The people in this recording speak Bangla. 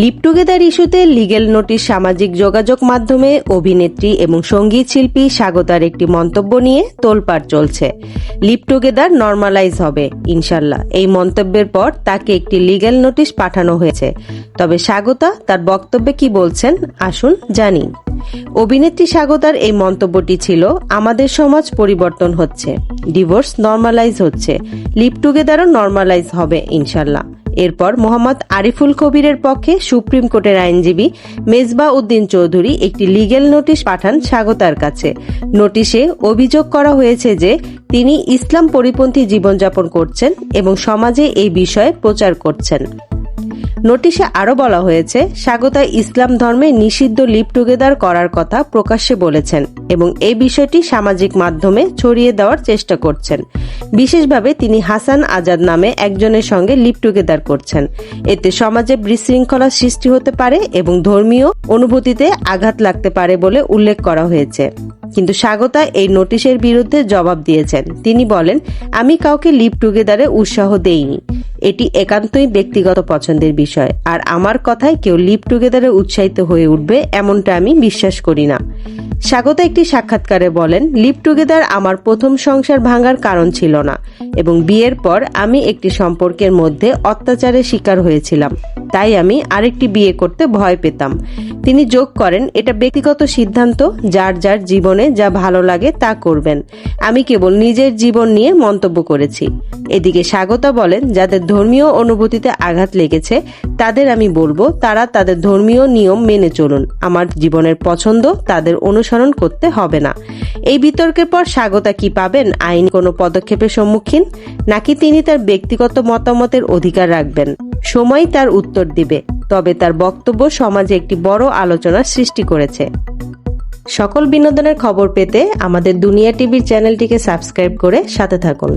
লিভ টুগেদার ইস্যুতে লিগ্যাল নোটিশ। সামাজিক যোগাযোগ মাধ্যমে অভিনেত্রী এবং সঙ্গীত শিল্পী স্বাগতার একটি মন্তব্য নিয়ে তোলপাড় চলছে। লিভ টুগেদার নর্মালাইজ হবে ইনশাল্লাহ, এই মন্তব্যের পর তাকে একটি লিগ্যাল নোটিশ পাঠানো হয়েছে। তবে স্বাগতা তার বক্তব্যে কি বলছেন আসুন জানি। অভিনেত্রী স্বাগতার এই মন্তব্যটি ছিল, আমাদের সমাজ পরিবর্তন হচ্ছে, ডিভোর্স নর্মালাইজ হচ্ছে, লিভ টুগেদারও নর্মালাইজ হবে ইনশাল্লাহ। এরপর মোহাম্মদ আরিফুল কবিরের পক্ষে সুপ্রিম কোর্টের আইনজীবী মেজবা উদ্দিন চৌধুরী একটি লিগ্যাল নোটিশ পাঠান স্বাগতার কাছে। নোটিশে অভিযোগ করা হয়েছে যে তিনি ইসলাম পরিপন্থী জীবনযাপন করছেন এবং সমাজে এই বিষয়ে প্রচার করছেন। নোটিশে আরো বলা হয়েছে, স্বাগতা ইসলাম ধর্মে নিষিদ্ধ লিভ টুগেদার করার কথা প্রকাশ্যে বলেছেন এবং এই বিষয়টি সামাজিক মাধ্যমে ছড়িয়ে দেওয়ার চেষ্টা করছেন। বিশেষভাবে তিনি হাসান আজাদ নামে একজনের সঙ্গে লিভ টুগেদার করছেন। এতে সমাজে বিশৃঙ্খলা সৃষ্টি হতে পারে এবং ধর্মীয় অনুভূতিতে আঘাত লাগতে পারে বলে উল্লেখ করা হয়েছে। কিন্তু স্বাগতা এই নোটিশের বিরুদ্ধে জবাব দিয়েছেন। তিনি বলেন, আমি কাউকে লিভ টুগেদারে উৎসাহ দেইনি, এটি একান্তই ব্যক্তিগত পছন্দের বিষয়, আর আমার কথায় কেউ লিভ টুগেদারে উৎসাহিত হয়ে উঠবে এমনটা আমি বিশ্বাস করি না। স্বাগতা একটি সাক্ষাৎকারে বলেন, লিভ টুগেদার আমার প্রথম সংসার ভাঙার কারণ ছিল না এবং বিয়ের পর আমি একটি সম্পর্কের মধ্যে অত্যাচারের শিকার হয়েছিলাম, তাই আমি আরেকটি বিয়ে করতে ভয় পেতাম। তিনি যোগ করেন, এটা ব্যক্তিগত সিদ্ধান্ত, যার যার জীবনে যা ভালো লাগে তা করবেন, আমি কেবল নিজের জীবন নিয়ে মন্তব্য করেছি। এদিকে স্বাগতা বলেন, যাদের ধর্মীয় অনুভূতিতে আঘাত লেগেছে তাদের আমি বলবো তারা তাদের ধর্মীয় নিয়ম মেনে চলুন, আমার জীবনের পছন্দ তাদের অনুসরণ করতে হবে না। এই বিতর্কের পর স্বাগতা কি পাবেন আইনি কোনো পদক্ষেপের সম্মুখীন, নাকি তিনি তার ব্যক্তিগত মতামতের অধিকার রাখবেন? সময় তার উত্তর দিবে। তবে তার বক্তব্য সমাজে একটি বড় আলোচনার সৃষ্টি করেছে। সকল বিনোদনের খবর পেতে আমাদের দুনিয়া টিভির চ্যানেলটিকে সাবস্ক্রাইব করে সাথে থাকুন।